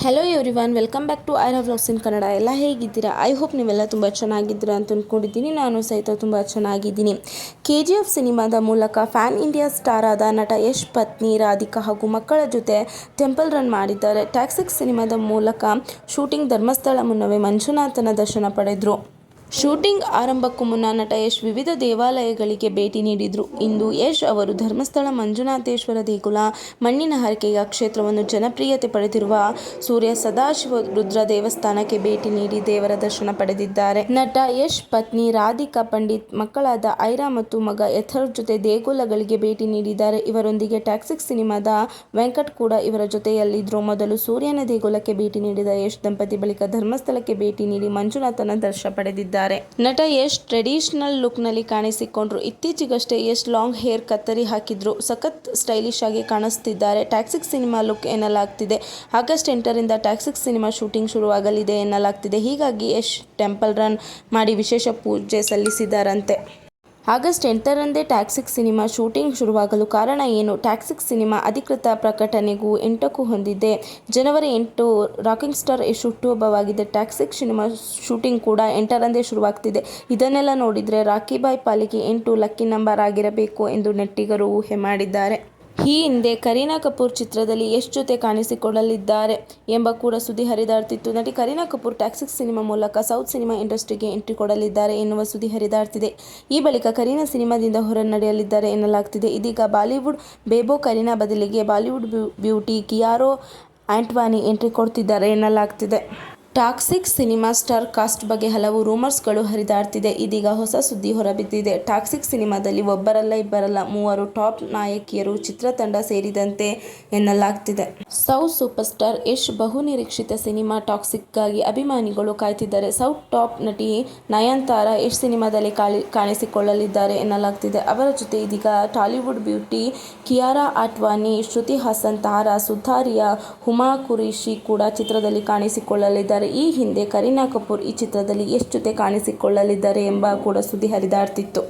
Hello everyone, welcome back to I love vlogs in Kannada. ಎಲ್ಲ ಹೇಗಿದ್ದೀರಾ? I hope ನೀವೆಲ್ಲ ತುಂಬ ಚೆನ್ನಾಗಿದ್ದೀರಾ ಅಂತ ಅಂದ್ಕೊಂಡಿದ್ದೀನಿ. ನಾನು ಸಹಿತ ತುಂಬ ಚೆನ್ನಾಗಿದ್ದೀನಿ. KGF ಸಿನಿಮಾದ ಮೂಲಕ ಫ್ಯಾನ್ ಇಂಡಿಯಾ ಸ್ಟಾರ್ ಆದ ನಟ ಯಶ್ ಪತ್ನಿ ರಾಧಿಕಾ ಹಾಗೂ ಮಕ್ಕಳ ಜೊತೆ ಟೆಂಪಲ್ ರನ್ ಮಾಡಿದ್ದಾರೆ. ಟಾಕ್ಸಿಕ್ ಸಿನಿಮಾದ ಮೂಲಕ ಶೂಟಿಂಗ್ ಧರ್ಮಸ್ಥಳ ಮುನ್ನವೇ ಮಂಜುನಾಥನ ದರ್ಶನ ಪಡೆದರು. ಶೂಟಿಂಗ್ ಆರಂಭಕ್ಕೂ ಮುನ್ನ ನಟ ಯಶ್ ವಿವಿಧ ದೇವಾಲಯಗಳಿಗೆ ಭೇಟಿ ನೀಡಿದರು. ಇಂದು ಯಶ್ ಅವರು ಧರ್ಮಸ್ಥಳ ಮಂಜುನಾಥೇಶ್ವರ ದೇಗುಲ, ಮಣ್ಣಿನ ಹರಕೆಯ ಕ್ಷೇತ್ರವನ್ನು ಜನಪ್ರಿಯತೆ ಪಡೆದಿರುವ ಸೂರ್ಯ ಸದಾಶಿವ ರುದ್ರ ದೇವಸ್ಥಾನಕ್ಕೆ ಭೇಟಿ ನೀಡಿ ದೇವರ ದರ್ಶನ ಪಡೆದಿದ್ದಾರೆ. ನಟ ಯಶ್ ಪತ್ನಿ ರಾಧಿಕಾ ಪಂಡಿತ್, ಮಕ್ಕಳಾದ ಐರಾ ಮತ್ತು ಮಗ ಯಥರ್ವ್ ಜೊತೆ ದೇಗುಲಗಳಿಗೆ ಭೇಟಿ ನೀಡಿದ್ದಾರೆ. ಇವರೊಂದಿಗೆ ಟಾಕ್ಸಿಕ್ ಸಿನಿಮಾದ ವೆಂಕಟ್ ಕೂಡ ಇವರ ಜೊತೆಯಲ್ಲಿದ್ದರು. ಮೊದಲು ಸೂರ್ಯನ ದೇಗುಲಕ್ಕೆ ಭೇಟಿ ನೀಡಿದ ಯಶ್ ದಂಪತಿ ಬಳಿಕ ಧರ್ಮಸ್ಥಳಕ್ಕೆ ಭೇಟಿ ನೀಡಿ ಮಂಜುನಾಥನ ದರ್ಶನ ಪಡೆದಿದ್ದಾರೆ. ನಟ ಯಶ್ ಟ್ರೆಡಿಷನಲ್ ಲುಕ್ ನಲ್ಲಿ ಕಾಣಿಸಿಕೊಂಡ್ರು. ಇತ್ತೀಚೆಗಷ್ಟೇ ಯಶ್ ಲಾಂಗ್ ಹೇರ್ ಕತ್ತರಿ ಹಾಕಿದ್ರು. ಸಖತ್ ಸ್ಟೈಲಿಶ್ ಆಗಿ ಕಾಣಿಸ್ತಿದ್ದಾರೆ. ಟಾಕ್ಸಿಕ್ ಸಿನಿಮಾ ಲುಕ್ ಎನ್ನಲಾಗ್ತಿದೆ. ಆಗಸ್ಟ್ 8ರಿಂದ ಟಾಕ್ಸಿಕ್ ಸಿನಿಮಾ ಶೂಟಿಂಗ್ ಶುರುವಾಗಲಿದೆ ಎನ್ನಲಾಗ್ತಿದೆ. ಹೀಗಾಗಿ ಯಶ್ ಟೆಂಪಲ್ ರನ್ ಮಾಡಿ ವಿಶೇಷ ಪೂಜೆ ಸಲ್ಲಿಸಿದಾರಂತೆ. ಆಗಸ್ಟ್ 8ರಂದೇ ಟಾಕ್ಸಿಕ್ ಸಿನಿಮಾ ಶೂಟಿಂಗ್ ಶುರುವಾಗಲು ಕಾರಣ ಏನು? ಟಾಕ್ಸಿಕ್ ಸಿನಿಮಾ ಅಧಿಕೃತ ಪ್ರಕಟಣೆಗೂ 8ಕ್ಕೂ ಹೊಂದಿದೆ. ಜನವರಿ 8 ರಾಕಿಂಗ್ ಸ್ಟಾರ್ ಯಶ್ ಹುಟ್ಟುಹಬ್ಬವಾಗಿದೆ. ಟಾಕ್ಸಿಕ್ ಸಿನಿಮಾ ಶೂಟಿಂಗ್ ಕೂಡ 8ರಂದೇ ಶುರುವಾಗ್ತಿದೆ. ಇದನ್ನೆಲ್ಲ ನೋಡಿದ್ರೆ ರಾಕಿ ಬಾಯ್ ಪಾಲಿಗೆ 8 ಲಕ್ಕಿ ನಂಬರ್ ಆಗಿರಬೇಕು ಎಂದು ನೆಟ್ಟಿಗರು ಊಹೆ ಮಾಡಿದ್ದಾರೆ. ಈ ಹಿಂದೆ ಕರೀನಾ ಕಪೂರ್ ಚಿತ್ರದಲ್ಲಿ ಯಶ್ ಜೊತೆ ಕಾಣಿಸಿಕೊಳ್ಳಲಿದ್ದಾರೆ ಎಂಬ ಕೂಡ ಸುದ್ದಿ ಹರಿದಾಡ್ತಿತ್ತು. ನಟಿ ಕರೀನಾ ಕಪೂರ್ ಟಾಕ್ಸಿಕ್ ಸಿನಿಮಾ ಮೂಲಕ ಸೌತ್ ಸಿನಿಮಾ ಇಂಡಸ್ಟ್ರಿಗೆ ಎಂಟ್ರಿ ಕೊಡಲಿದ್ದಾರೆ ಎನ್ನುವ ಸುದ್ದಿ ಹರಿದಾಡ್ತಿದೆ. ಈ ಬಳಿಕ ಕರೀನಾ ಸಿನಿಮಾದಿಂದ ಹೊರ ನಡೆಯಲಿದ್ದಾರೆ ಎನ್ನಲಾಗ್ತಿದೆ. ಇದೀಗ ಬಾಲಿವುಡ್ ಬೇಬೋ ಕರೀನಾ ಬದಲಿಗೆ ಬಾಲಿವುಡ್ ಬ್ಯೂಟಿ ಕಿಯಾರಾ ಆಂಟ್ವಾನಿ ಎಂಟ್ರಿ ಕೊಡ್ತಿದ್ದಾರೆ ಎನ್ನಲಾಗ್ತಿದೆ. ಟಾಕ್ಸಿಕ್ ಸಿನಿಮಾ ಸ್ಟಾರ್ ಕಾಸ್ಟ್ ಬಗ್ಗೆ ಹಲವು ರೂಮರ್ಸ್ಗಳು ಹರಿದಾಡ್ತಿದೆ. ಇದೀಗ ಹೊಸ ಸುದ್ದಿ ಹೊರಬಿದ್ದಿದೆ. ಟಾಕ್ಸಿಕ್ ಸಿನಿಮಾದಲ್ಲಿ ಒಬ್ಬರಲ್ಲ ಇಬ್ಬರಲ್ಲ 3 ಟಾಪ್ ನಾಯಕಿಯರು ಚಿತ್ರತಂಡ ಸೇರಿದಂತೆ ಎನ್ನಲಾಗ್ತಿದೆ. ಸೌತ್ ಸೂಪರ್ ಸ್ಟಾರ್ ಯಶ್ ಬಹುನಿರೀಕ್ಷಿತ ಸಿನಿಮಾ ಟಾಕ್ಸಿಕ್ಗಾಗಿ ಅಭಿಮಾನಿಗಳು ಕಾಯ್ತಿದ್ದಾರೆ. ಸೌತ್ ಟಾಪ್ ನಟಿ ನಯನತಾರಾ ಯಶ್ ಸಿನಿಮಾದಲ್ಲಿ ಕಾಣಿಸಿಕೊಳ್ಳಲಿದ್ದಾರೆ ಎನ್ನಲಾಗ್ತಿದೆ. ಅವರ ಜೊತೆ ಇದೀಗ ಟಾಲಿವುಡ್ ಬ್ಯೂಟಿ ಕಿಯಾರಾ ಆಟ್ವಾನಿ, ಶ್ರುತಿ ಹಾಸನ್, ತಾರಾ ಸುತಾರಿಯಾ, ಹುಮಾ ಕುರೇಶಿ ಕೂಡ ಚಿತ್ರದಲ್ಲಿ ಕಾಣಿಸಿಕೊಳ್ಳಲಿದ್ದಾರೆ. ಈ ಹಿಂದೆ ಕರೀನಾ ಕಪೂರ್ ಈ ಚಿತ್ರದಲ್ಲಿ ಯಶ್ ಜೊತೆ ಕಾಣಿಸಿಕೊಳ್ಳಲಿದ್ದಾರೆ ಎಂಬ ಕೂಡ ಸುದ್ದಿ ಹರಿದಾಡ್ತಿತ್ತು.